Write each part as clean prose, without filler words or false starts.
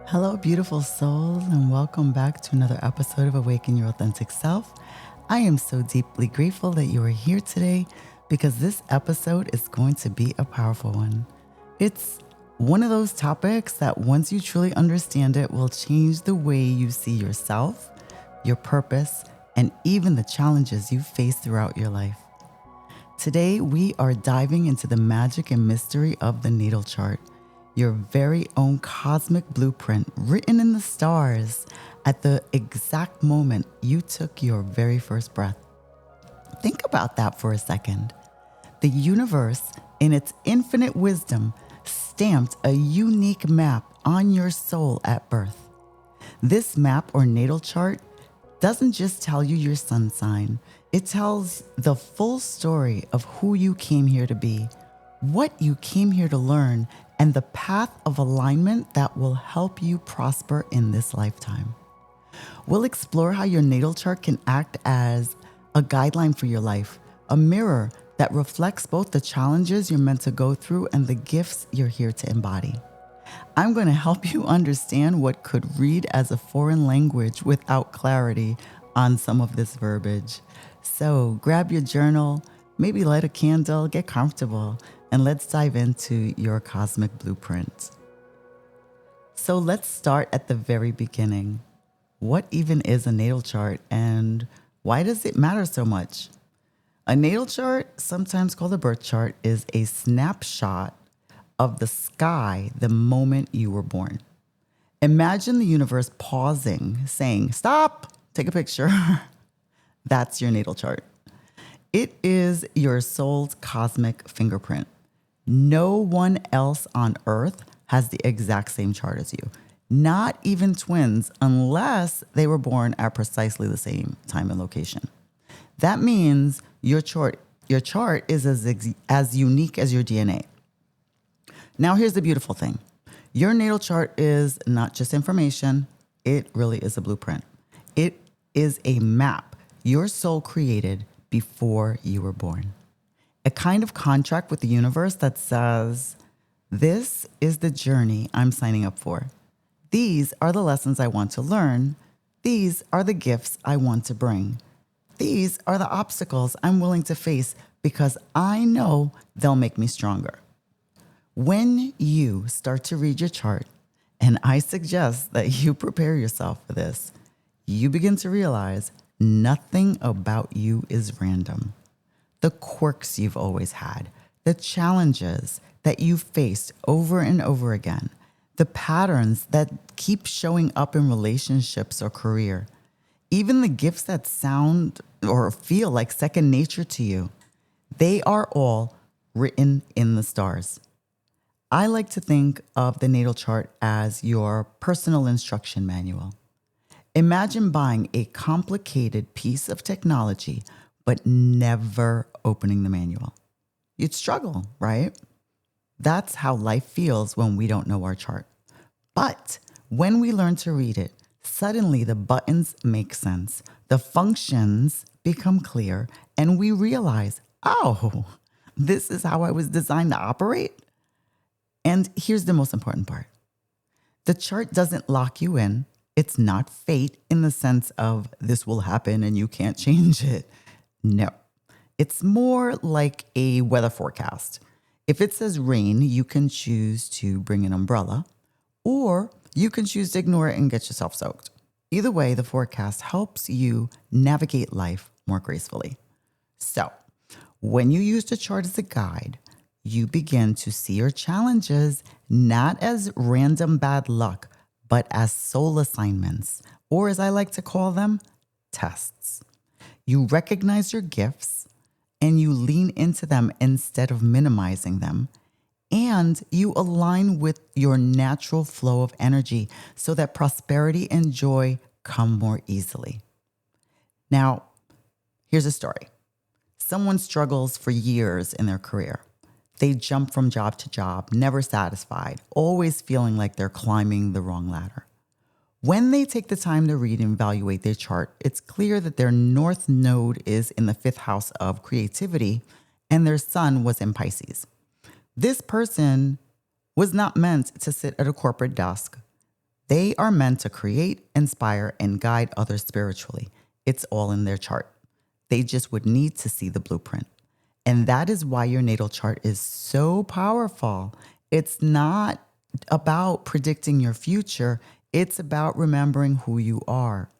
Hello, beautiful souls, and welcome back to another episode of Awaken Your Authentic Self. I am so deeply grateful that you are here today because this episode is going to be a powerful one. It's one of those topics that once you truly understand it will change the way you see yourself, your purpose, and even the challenges you face throughout your life. Today, we are diving into the magic and mystery of the natal chart, your very own cosmic blueprint written in the stars at the exact moment you took your very first breath. Think about that for a second. The universe, in its infinite wisdom, stamped a unique map on your soul at birth. This map or natal chart doesn't just tell you your sun sign. It tells the full story of who you came here to be, what you came here to learn, and the path of alignment that will help you prosper in this lifetime. We'll explore how your natal chart can act as a guideline for your life, a mirror that reflects both the challenges you're meant to go through and the gifts you're here to embody. I'm going to help you understand what could read as a foreign language without clarity on some of this verbiage. So grab your journal, maybe light a candle, get comfortable, and let's dive into your cosmic blueprint. So let's start at the very beginning. What even is a natal chart and why does it matter so much? A natal chart, sometimes called a birth chart, is a snapshot of the sky the moment you were born. Imagine the universe pausing, saying, "Stop, take a picture." That's your natal chart. It is your soul's cosmic fingerprint. No one else on earth has the exact same chart as you, not even twins, unless they were born at precisely the same time and location. That means your chart is as unique as your DNA. Now, here's the beautiful thing. Your natal chart is not just information. It really is a blueprint. It is a map your soul created before you were born. A kind of contract with the universe that says, this is the journey I'm signing up for. These are the lessons I want to learn. These are the gifts I want to bring. These are the obstacles I'm willing to face because I know they'll make me stronger. When you start to read your chart, and I suggest that you prepare yourself for this, you begin to realize nothing about you is random. The quirks you've always had, the challenges that you've faced over and over again, the patterns that keep showing up in relationships or career, even the gifts that sound or feel like second nature to you, they are all written in the stars. I like to think of the natal chart as your personal instruction manual. Imagine buying a complicated piece of technology, but never opening the manual. You'd struggle, right? That's how life feels when we don't know our chart. But when we learn to read it, suddenly the buttons make sense, the functions become clear, and we realize, oh, this is how I was designed to operate? And here's the most important part. The chart doesn't lock you in. It's not fate in the sense of this will happen and you can't change it. No, it's more like a weather forecast. If it says rain, you can choose to bring an umbrella, or you can choose to ignore it and get yourself soaked. Either way, the forecast helps you navigate life more gracefully. So, when you use the chart as a guide, you begin to see your challenges not as random bad luck, but as soul assignments, or as I like to call them, tests. You recognize your gifts and you lean into them instead of minimizing them. And you align with your natural flow of energy so that prosperity and joy come more easily. Now, here's a story. Someone struggles for years in their career. They jump from job to job, never satisfied, always feeling like they're climbing the wrong ladder. When they take the time to read and evaluate their chart, it's clear that their north node is in the 5th house of creativity and their sun was in Pisces. This person was not meant to sit at a corporate desk. They are meant to create, inspire, and guide others spiritually. It's all in their chart. They just would need to see the blueprint. And that is why your natal chart is so powerful. It's not about predicting your future. It's about remembering who you are.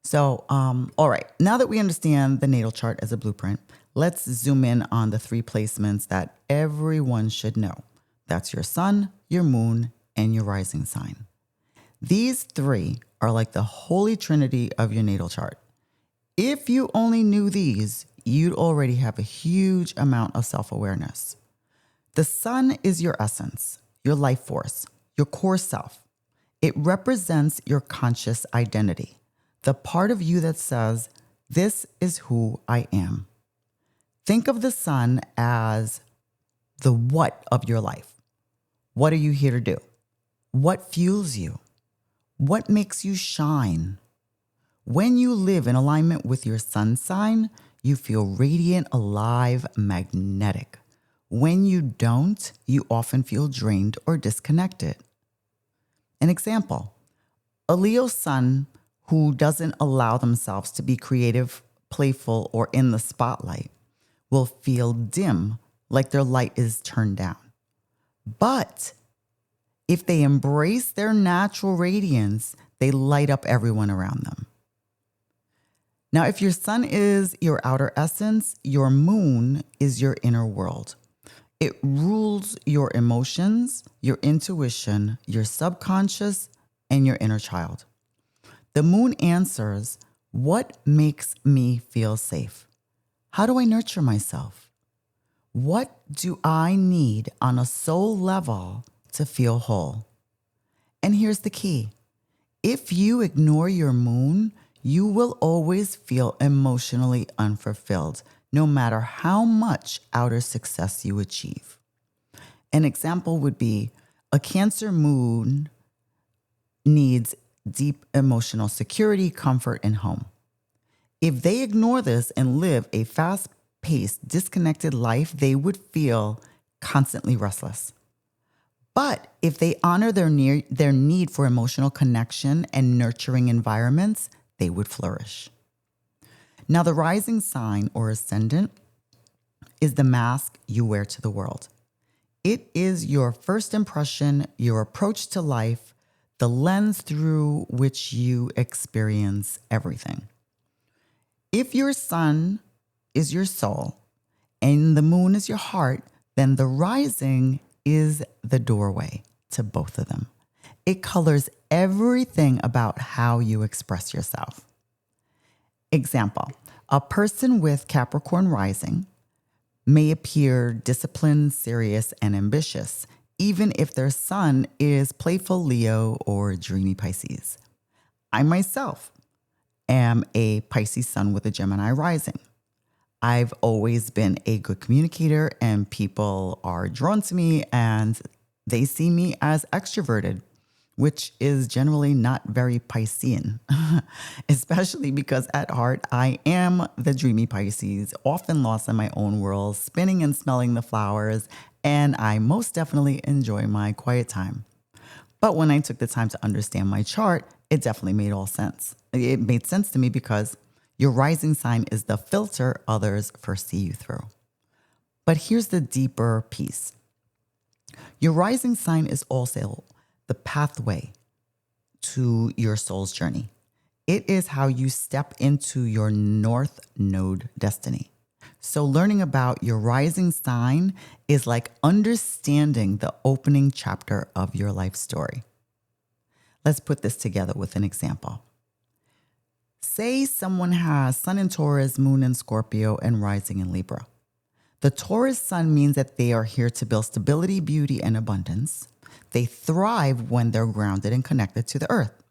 So, all right, now that we understand the natal chart as a blueprint, let's zoom in on the 3 placements that everyone should know. That's your sun, your moon, and your rising sign. These 3 are like the holy trinity of your natal chart. If you only knew these, you'd already have a huge amount of self-awareness. The sun is your essence, your life force, your core self. It represents your conscious identity, the part of you that says, this is who I am. Think of the sun as the what of your life. What are you here to do? What fuels you? What makes you shine? When you live in alignment with your sun sign, you feel radiant, alive, magnetic. When you don't, you often feel drained or disconnected. An example, a Leo sun who doesn't allow themselves to be creative, playful, or in the spotlight will feel dim, like their light is turned down. But if they embrace their natural radiance, they light up everyone around them. Now, if your sun is your outer essence, your moon is your inner world. It rules your emotions, your intuition, your subconscious, and your inner child. The moon answers, what makes me feel safe? How do I nurture myself? What do I need on a soul level to feel whole? And here's the key. If you ignore your moon, you will always feel emotionally unfulfilled, no matter how much outer success you achieve. An example would be a Cancer moon needs deep emotional security, comfort, and home. If they ignore this and live a fast-paced, disconnected life, they would feel constantly restless. But if they honor their need for emotional connection and nurturing environments, they would flourish. Now, the rising sign or ascendant is the mask you wear to the world. It is your first impression, your approach to life, the lens through which you experience everything. If your sun is your soul and the moon is your heart, then the rising is the doorway to both of them. It colors everything about how you express yourself. Example, a person with Capricorn rising may appear disciplined, serious, and ambitious, even if their sun is playful Leo or dreamy Pisces. I myself am a Pisces sun with a Gemini rising. I've always been a good communicator and people are drawn to me and they see me as extroverted, which is generally not very Piscean, especially because at heart, I am the dreamy Pisces, often lost in my own world, spinning and smelling the flowers, and I most definitely enjoy my quiet time. But when I took the time to understand my chart, it definitely made all sense. It made sense to me because your rising sign is the filter others first see you through. But here's the deeper piece. Your rising sign is also the pathway to your soul's journey. It is how you step into your North Node destiny. So learning about your rising sign is like understanding the opening chapter of your life story. Let's put this together with an example. Say someone has Sun in Taurus, Moon in Scorpio, and rising in Libra. The Taurus sun means that they are here to build stability, beauty, and abundance. They thrive when they're grounded and connected to the earth.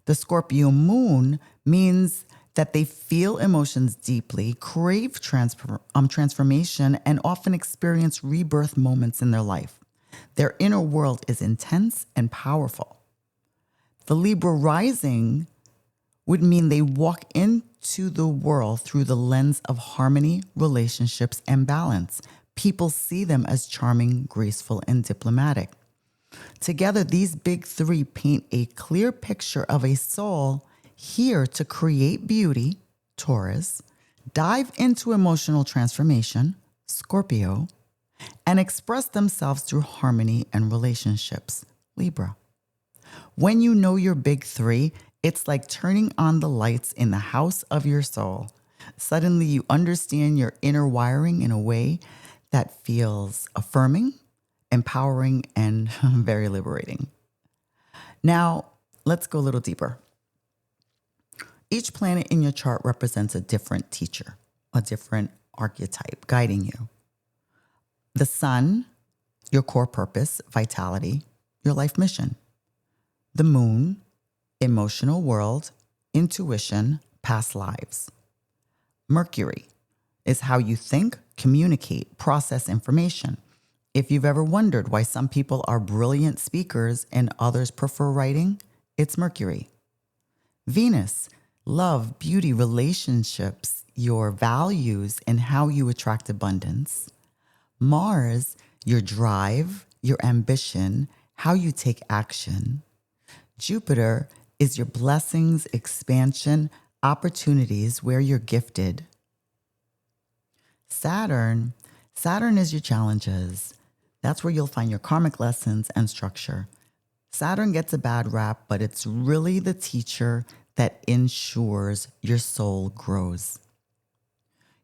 The Scorpio moon means that they feel emotions deeply, crave transformation, and often experience rebirth moments in their life. Their inner world is intense and powerful. The Libra rising would mean they walk into the world through the lens of harmony, relationships, and balance. People see them as charming, graceful, and diplomatic. Together, these big three paint a clear picture of a soul here to create beauty, Taurus, dive into emotional transformation, Scorpio, and express themselves through harmony and relationships, Libra. When you know your big three, it's like turning on the lights in the house of your soul. Suddenly, you understand your inner wiring in a way that feels affirming, empowering, and very liberating. Now, let's go a little deeper. Each planet in your chart represents a different teacher, a different archetype guiding you. The sun, your core purpose, vitality, your life mission. The moon, emotional world, intuition, past lives. Mercury is how you think, communicate, process information. If you've ever wondered why some people are brilliant speakers and others prefer writing, it's Mercury. Venus, love, beauty, relationships, your values, and how you attract abundance. Mars, your drive, your ambition, how you take action. Jupiter is your blessings, expansion, opportunities, where you're gifted. Saturn is your challenges. That's where you'll find your karmic lessons and structure. Saturn gets a bad rap, but it's really the teacher that ensures your soul grows.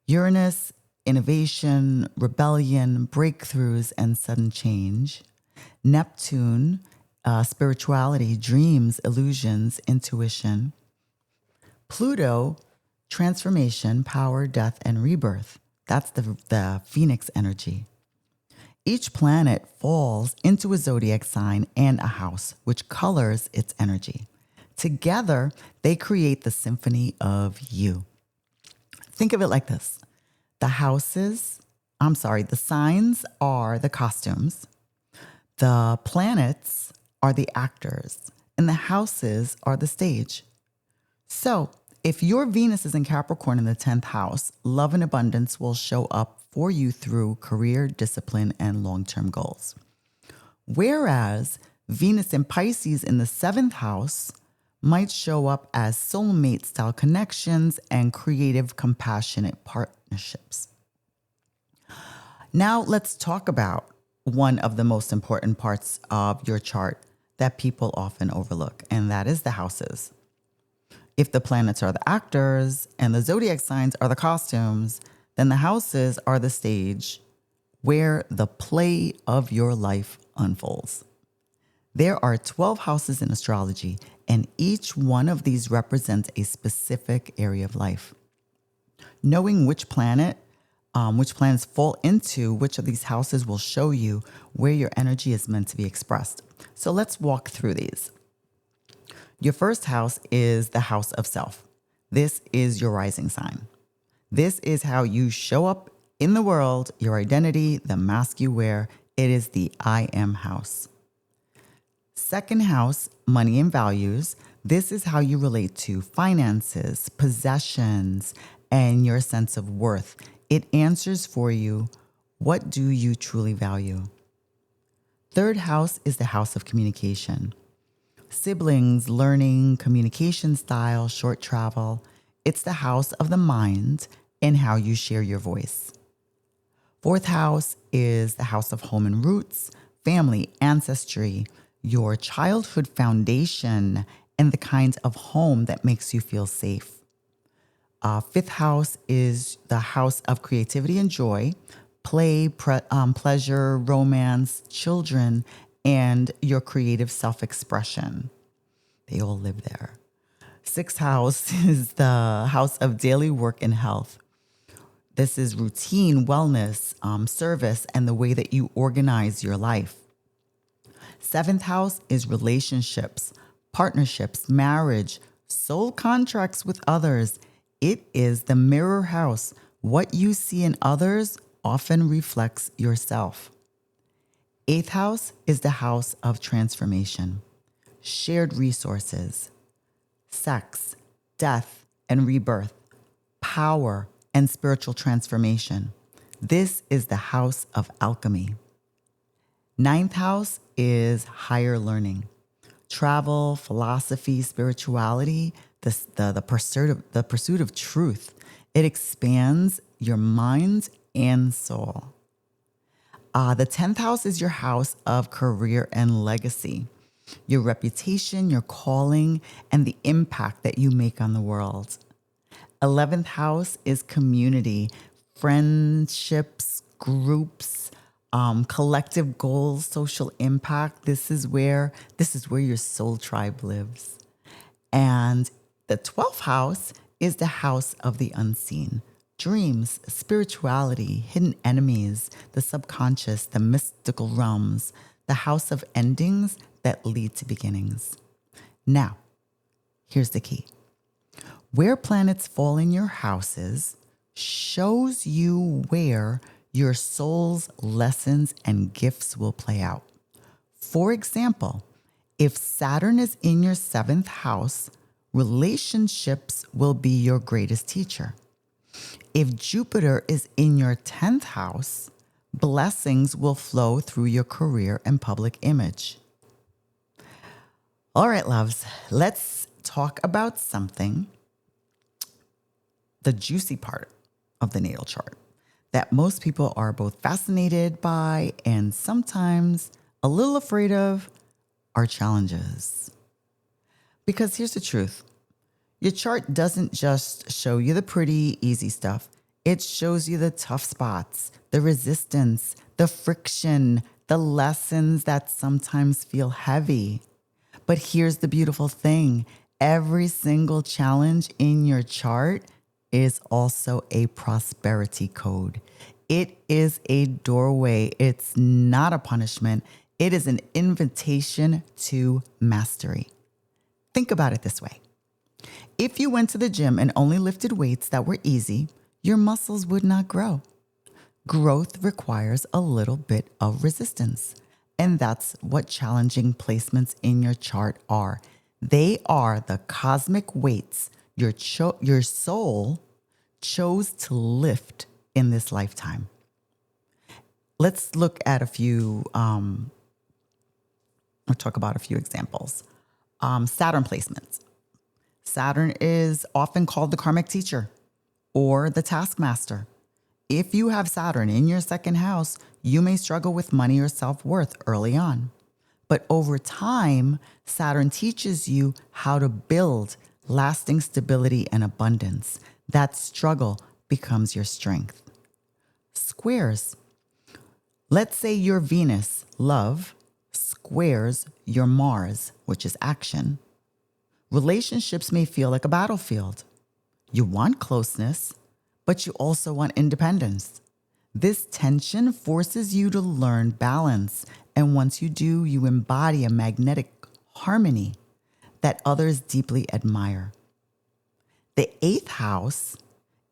Uranus, innovation, rebellion, breakthroughs, and sudden change. Neptune, spirituality, dreams, illusions, intuition. Pluto, transformation, power, death, and rebirth. That's the Phoenix energy. Each planet falls into a zodiac sign and a house, which colors its energy. Together, they create the symphony of you. Think of it like this. The signs are the costumes. The planets are the actors, and the houses are the stage. So, if your Venus is in Capricorn in the 10th house, love and abundance will show up for you through career, discipline, and long-term goals. Whereas Venus in Pisces in the 7th house might show up as soulmate-style connections and creative, compassionate partnerships. Now, let's talk about one of the most important parts of your chart that people often overlook, and that is the houses. If the planets are the actors and the zodiac signs are the costumes, then the houses are the stage where the play of your life unfolds. There are 12 houses in astrology, and each one of these represents a specific area of life. Knowing which planets fall into which of these houses will show you where your energy is meant to be expressed. So let's walk through these. Your first house is the house of self. This is your rising sign. This is how you show up in the world, your identity, the mask you wear. It is the I am house. Second house, money and values. This is how you relate to finances, possessions, and your sense of worth. It answers for you, what do you truly value? Third house is the house of communication. Siblings, learning, communication style, short travel. It's the house of the mind and how you share your voice. Fourth house is the house of home and roots, family, ancestry, your childhood foundation, and the kind of home that makes you feel safe. Fifth house is the house of creativity and joy, play, pleasure, romance, children, and your creative self-expression. They all live there. Sixth house is the house of daily work and health. This is routine, wellness, service, and the way that you organize your life. Seventh house is relationships, partnerships, marriage, soul contracts with others. It is the mirror house. What you see in others often reflects yourself. Eighth house is the house of transformation, shared resources, sex, death, and rebirth, power, and spiritual transformation. This is the house of alchemy. Ninth house is higher learning, travel, philosophy, spirituality, the pursuit of truth. It expands your mind and soul. The 10th house is your house of career and legacy, your reputation, your calling, and the impact that you make on the world. 11th house is community, friendships, groups, collective goals, social impact. This is where your soul tribe lives. And the 12th house is the house of the unseen. Dreams, spirituality, hidden enemies, the subconscious, the mystical realms, the house of endings that lead to beginnings. Now, here's the key. Where planets fall in your houses shows you where your soul's lessons and gifts will play out. For example, if Saturn is in your 7th house, relationships will be your greatest teacher. If Jupiter is in your 10th house, blessings will flow through your career and public image. All right, loves, let's talk about something, the juicy part of the natal chart that most people are both fascinated by and sometimes a little afraid of, are challenges. Because here's the truth. Your chart doesn't just show you the pretty, easy stuff. It shows you the tough spots, the resistance, the friction, the lessons that sometimes feel heavy. But here's the beautiful thing. Every single challenge in your chart is also a prosperity code. It is a doorway. It's not a punishment. It is an invitation to mastery. Think about it this way. If you went to the gym and only lifted weights that were easy, your muscles would not grow. Growth requires a little bit of resistance. And that's what challenging placements in your chart are. They are the cosmic weights your soul chose to lift in this lifetime. Let's look at a few, or talk about a few examples. Saturn placements. Saturn is often called the karmic teacher or the taskmaster. If you have Saturn in your 2nd house, you may struggle with money or self-worth early on. But over time, Saturn teaches you how to build lasting stability and abundance. That struggle becomes your strength. Squares. Let's say your Venus, love, squares your Mars, which is action. Relationships may feel like a battlefield. You want closeness, but you also want independence. This tension forces you to learn balance, and once you do, you embody a magnetic harmony that others deeply admire. The 8th house,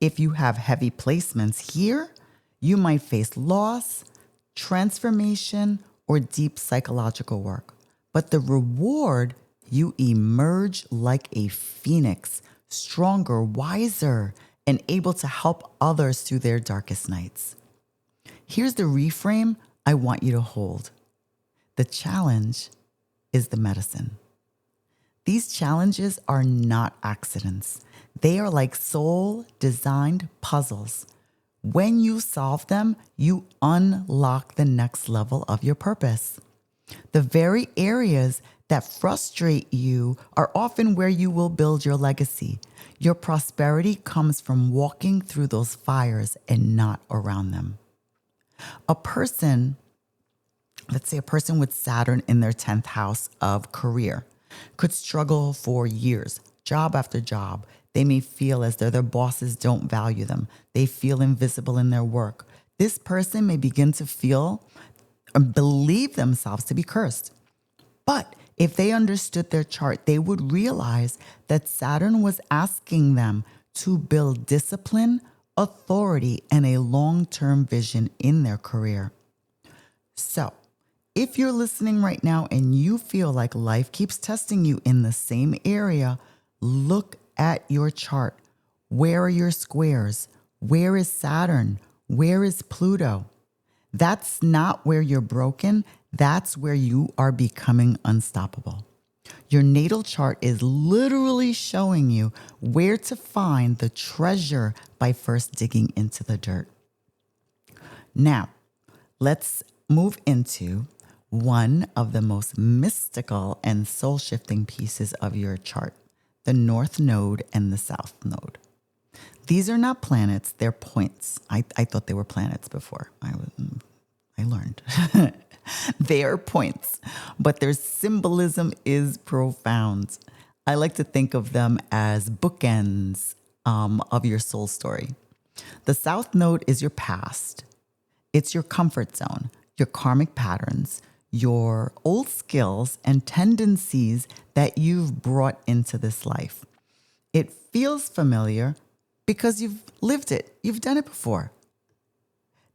if you have heavy placements here, you might face loss, transformation, or deep psychological work. But the reward, you emerge like a phoenix, stronger, wiser, and able to help others through their darkest nights. Here's the reframe I want you to hold. The challenge is the medicine. These challenges are not accidents. They are like soul-designed puzzles. When you solve them, you unlock the next level of your purpose. The very areas that frustrate you are often where you will build your legacy. Your prosperity comes from walking through those fires and not around them. Let's say a person with Saturn in their 10th house of career could struggle for years, job after job. They may feel as though their bosses don't value them. They feel invisible in their work. This person may begin to feel and believe themselves to be cursed. But if they understood their chart, they would realize that Saturn was asking them to build discipline, authority, and a long-term vision in their career. So, if you're listening right now and you feel like life keeps testing you in the same area, look at your chart. Where are your squares? Where is Saturn? Where is Pluto? That's not where you're broken. That's where you are becoming unstoppable. Your natal chart is literally showing you where to find the treasure by first digging into the dirt. Now, let's move into one of the most mystical and soul-shifting pieces of your chart, the North Node and the South Node. These are not planets, they're points. I thought they were planets before. I learned. They are points, but their symbolism is profound. I like to think of them as bookends of your soul story. The South Node is your past. It's your comfort zone, your karmic patterns, your old skills and tendencies that you've brought into this life. It feels familiar because you've lived it. You've done it before.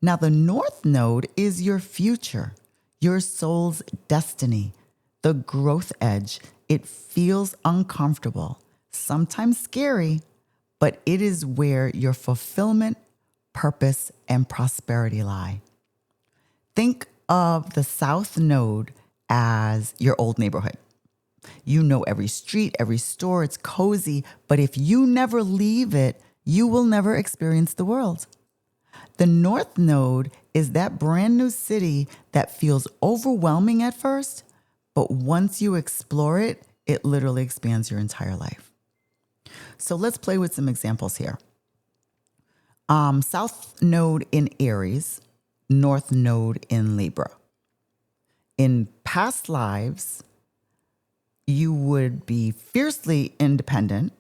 Now, the North Node is your future, your soul's destiny, the growth edge. It feels uncomfortable, sometimes scary, but it is where your fulfillment, purpose, and prosperity lie. Think of the South Node as your old neighborhood. You know every street, every store, it's cozy, but if you never leave it, you will never experience the world. The North Node is that brand new city that feels overwhelming at first, but once you explore it, it literally expands your entire life. So let's play with some examples here. South Node in Aries, North Node in Libra. In past lives, you would be fiercely independent.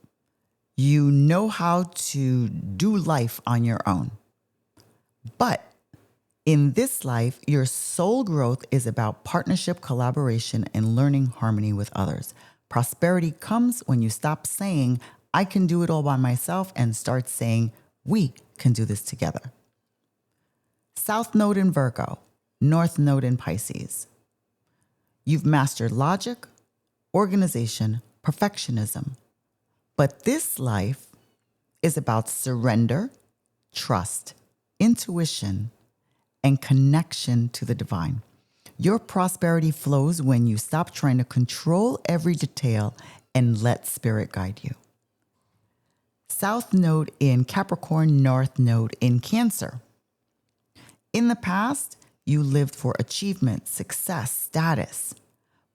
You know how to do life on your own. But in this life, your soul growth is about partnership, collaboration, and learning harmony with others. Prosperity comes when you stop saying, I can do it all by myself, and start saying, we can do this together. South Node in Virgo, North Node in Pisces. You've mastered logic, organization, perfectionism. But this life is about surrender, trust, intuition, and connection to the divine. Your prosperity flows when you stop trying to control every detail and let spirit guide you. South Node in Capricorn, North Node in Cancer. In the past, you lived for achievement, success, status.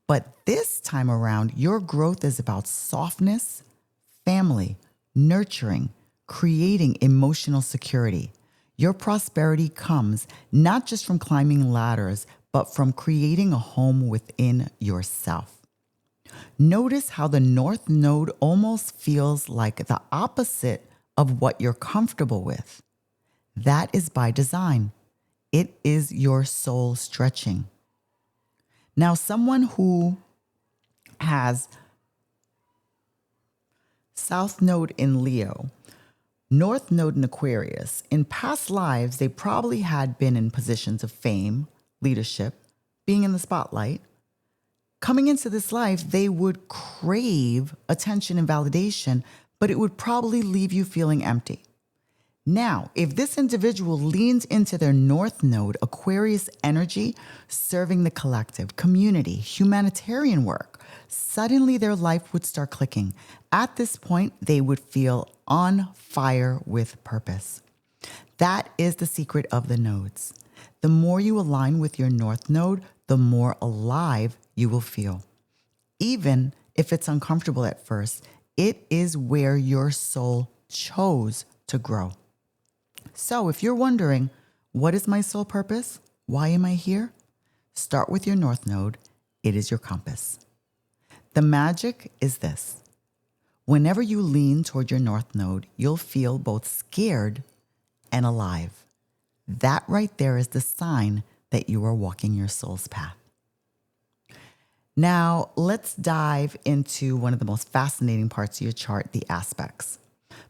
But this time around, your growth is about softness, family, nurturing, creating emotional security. Your prosperity comes not just from climbing ladders, but from creating a home within yourself. Notice how the North Node almost feels like the opposite of what you're comfortable with. That is by design. It is your soul stretching. Now, someone who has South Node in Leo, North Node in Aquarius, in past lives, they probably had been in positions of fame, leadership, being in the spotlight. Coming into this life, they would crave attention and validation, but it would probably leave you feeling empty. Now, if this individual leans into their North Node, Aquarius energy, serving the collective, community, humanitarian work, suddenly their life would start clicking. At this point, they would feel on fire with purpose. That is the secret of the nodes. The more you align with your North Node, the more alive you will feel. Even if it's uncomfortable at first, it is where your soul chose to grow. So if you're wondering, what is my soul purpose? Why am I here? Start with your North Node. It is your compass. The magic is this. Whenever you lean toward your North Node, you'll feel both scared and alive. That right there is the sign that you are walking your soul's path. Now, let's dive into one of the most fascinating parts of your chart, the aspects.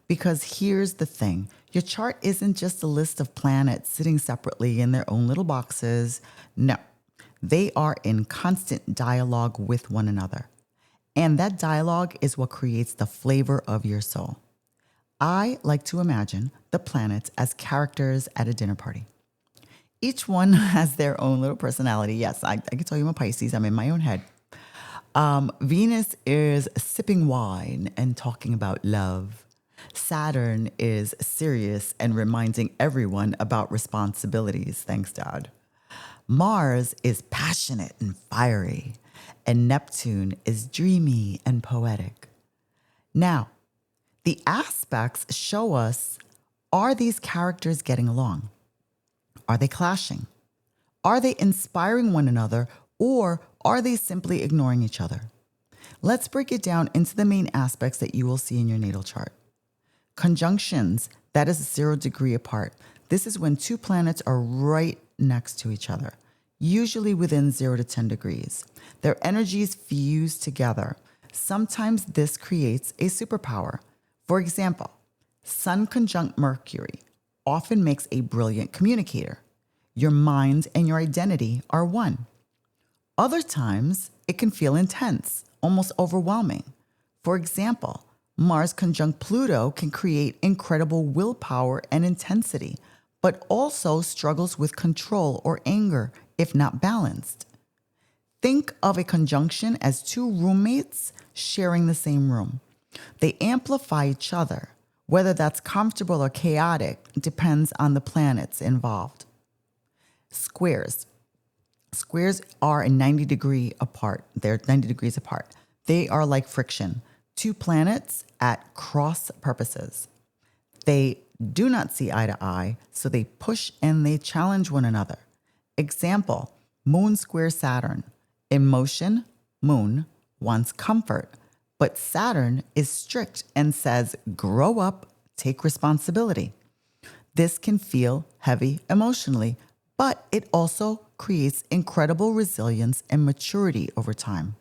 Because here's the thing. Your chart isn't just a list of planets sitting separately in their own little boxes. No, they are in constant dialogue with one another. And that dialogue is what creates the flavor of your soul. I like to imagine the planets as characters at a dinner party. Each one has their own little personality. Yes, I can tell you I'm a Pisces. I'm in my own head. Venus is sipping wine and talking about love. Saturn is serious and reminding everyone about responsibilities. Thanks, Dad. Mars is passionate and fiery, and Neptune is dreamy and poetic. Now, the aspects show us, are these characters getting along? Are they clashing? Are they inspiring one another, or are they simply ignoring each other? Let's break it down into the main aspects that you will see in your natal chart. Conjunctions, that is 0 degree apart. This is when two planets are right next to each other, usually within 0 to 10 degrees. Their energies fuse together. Sometimes this creates a superpower. For example, Sun conjunct Mercury often makes a brilliant communicator. Your mind and your identity are one. Other times, it can feel intense, almost overwhelming. For example, Mars conjunct Pluto can create incredible willpower and intensity, but also struggles with control or anger if not balanced. Think of a conjunction as two roommates sharing the same room. They amplify each other. Whether that's comfortable or chaotic depends on the planets involved. Squares. Squares are a 90 degree apart. They're 90 degrees apart. They are like friction, two planets at cross purposes. They do not see eye to eye, so they push and they challenge one another. Example, Moon square Saturn. In motion, Moon wants comfort, but Saturn is strict and says, grow up, take responsibility. This can feel heavy emotionally, but it also creates incredible resilience and maturity over time.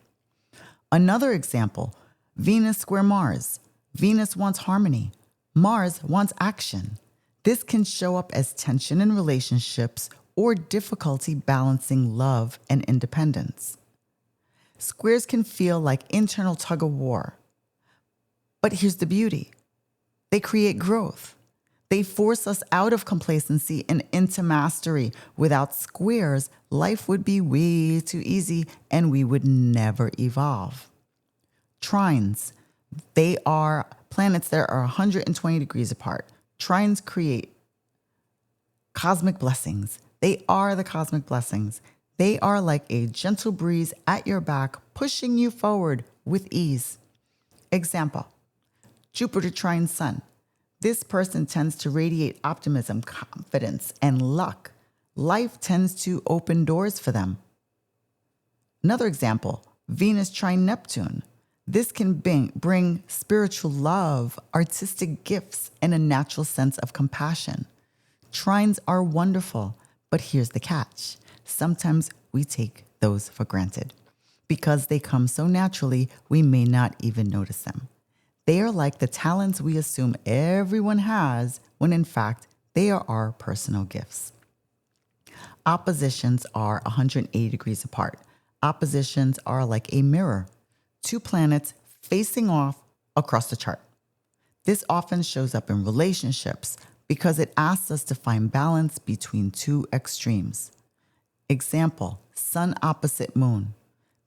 Another example, Venus square Mars. Venus wants harmony. Mars wants action. This can show up as tension in relationships or difficulty balancing love and independence. Squares can feel like internal tug of war. But here's the beauty. They create growth. They force us out of complacency and into mastery. Without squares, life would be way too easy and we would never evolve. Trines, they are planets that are 120 degrees apart. Trines create cosmic blessings. They are the cosmic blessings. They are like a gentle breeze at your back, pushing you forward with ease. Example, Jupiter trine Sun. This person tends to radiate optimism, confidence, and luck. Life tends to open doors for them. Another example, Venus trine Neptune. This can bring spiritual love, artistic gifts, and a natural sense of compassion. Trines are wonderful, but here's the catch. Sometimes we take those for granted. Because they come so naturally, we may not even notice them. They are like the talents we assume everyone has, when in fact, they are our personal gifts. Oppositions are 180 degrees apart. Oppositions are like a mirror, two planets facing off across the chart. This often shows up in relationships because it asks us to find balance between two extremes. Example, Sun opposite Moon.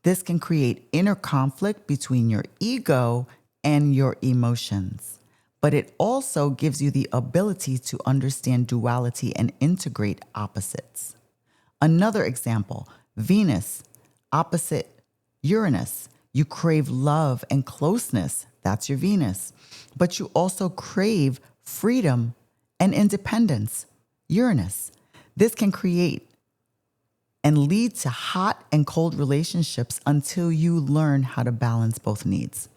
This can create inner conflict between your ego and your emotions, but it also gives you the ability to understand duality and integrate opposites. Another example, Venus opposite Uranus. You crave love and closeness. That's your Venus. But you also crave freedom and independence. Uranus. This can create and lead to hot and cold relationships until you learn how to balance both needs.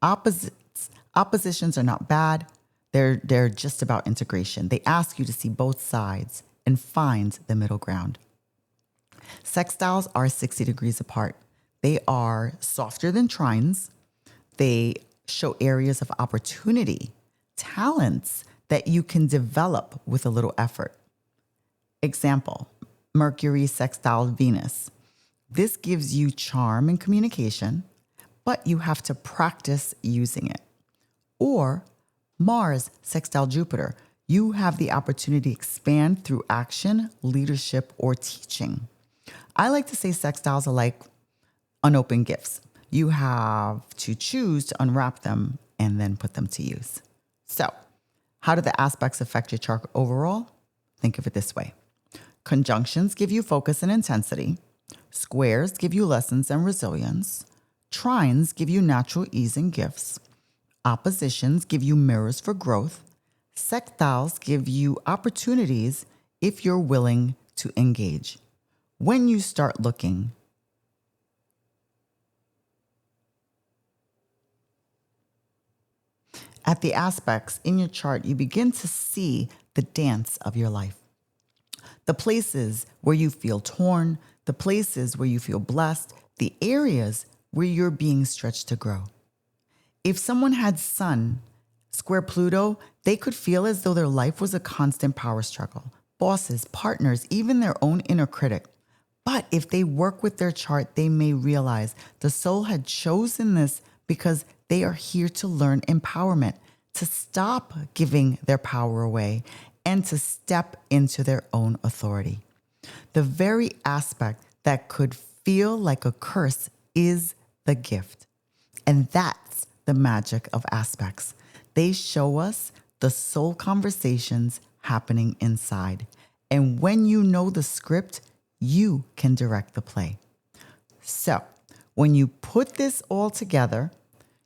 Oppositions are not bad. They're just about integration. They ask you to see both sides and find the middle ground. Sextiles are 60 degrees apart. They are softer than trines. They show areas of opportunity, talents that you can develop with a little effort. Example, Mercury sextile Venus. This gives you charm and communication, but you have to practice using it. Or Mars sextile Jupiter. You have the opportunity to expand through action, leadership, or teaching. I like to say sextiles are like unopened gifts. You have to choose to unwrap them and then put them to use. So, how do the aspects affect your chart overall? Think of it this way. Conjunctions give you focus and intensity. Squares give you lessons and resilience. Trines give you natural ease and gifts. Oppositions give you mirrors for growth. Sextiles give you opportunities if you're willing to engage. When you start looking at the aspects in your chart, you begin to see the dance of your life. The places where you feel torn, the places where you feel blessed, the areas where you're being stretched to grow. If someone had Sun square Pluto, they could feel as though their life was a constant power struggle. Bosses, partners, even their own inner critic. But if they work with their chart, they may realize the soul had chosen this because they are here to learn empowerment, to stop giving their power away, and to step into their own authority. The very aspect that could feel like a curse is the gift. And that's the magic of aspects. They show us the soul conversations happening inside. And when you know the script, you can direct the play. So, when you put this all together,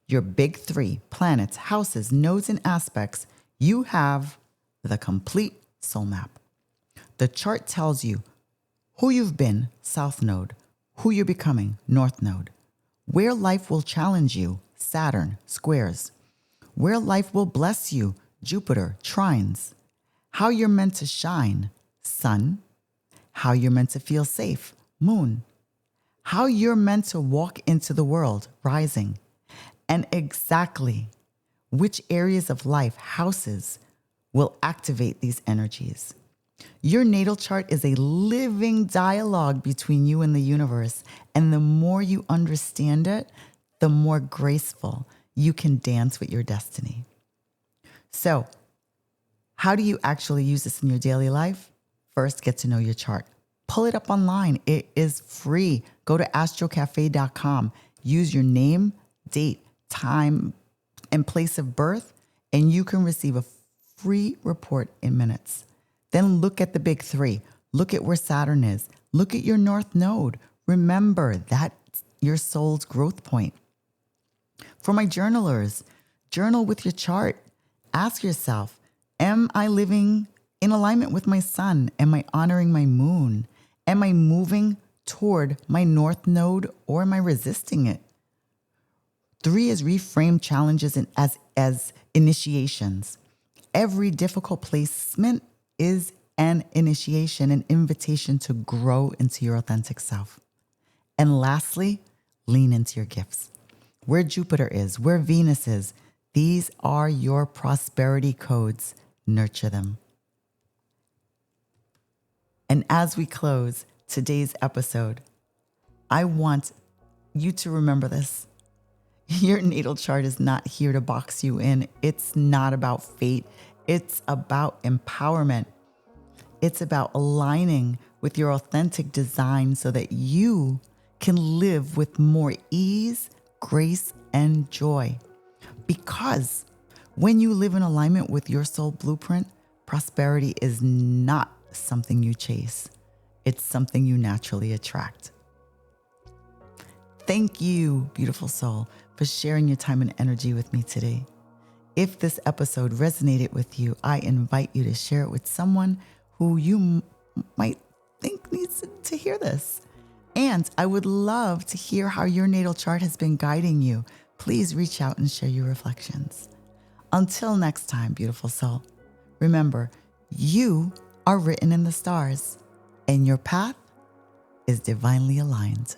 your big three, planets, houses, nodes, and aspects, you have the complete soul map. The chart tells you who you've been, South Node, who you're becoming, North Node, where life will challenge you, Saturn, squares, where life will bless you, Jupiter, trines, how you're meant to shine, Sun, how you're meant to feel safe, Moon, how you're meant to walk into the world, rising, and exactly which areas of life, houses, will activate these energies. Your natal chart is a living dialogue between you and the universe, and the more you understand it, the more graceful you can dance with your destiny. So, how do you actually use this in your daily life? First, get to know your chart. Pull it up online. It is free. Go to astrocafe.com. Use your name, date, time, and place of birth, and you can receive a free report in minutes. Then look at the big three. Look at where Saturn is. Look at your North Node. Remember, that's your soul's growth point. For my journalers, journal with your chart. Ask yourself, am I living in alignment with my sun? Am I honoring my moon? Am I moving toward my North Node, or am I resisting it? 3 is reframe challenges as initiations. Every difficult placement is an initiation, an invitation to grow into your authentic self. And lastly, lean into your gifts. Where Jupiter is, where Venus is, these are your prosperity codes. Nurture them. And as we close today's episode, I want you to remember this. Your natal chart is not here to box you in. It's not about fate. It's about empowerment. It's about aligning with your authentic design so that you can live with more ease, grace, and joy. Because when you live in alignment with your soul blueprint, prosperity is not something you chase. It's something you naturally attract. Thank you, beautiful soul, for sharing your time and energy with me today. If this episode resonated with you, I invite you to share it with someone who you might think needs to hear this. And I would love to hear how your natal chart has been guiding you. Please reach out and share your reflections. Until next time, beautiful soul, remember, you are written in the stars and your path is divinely aligned.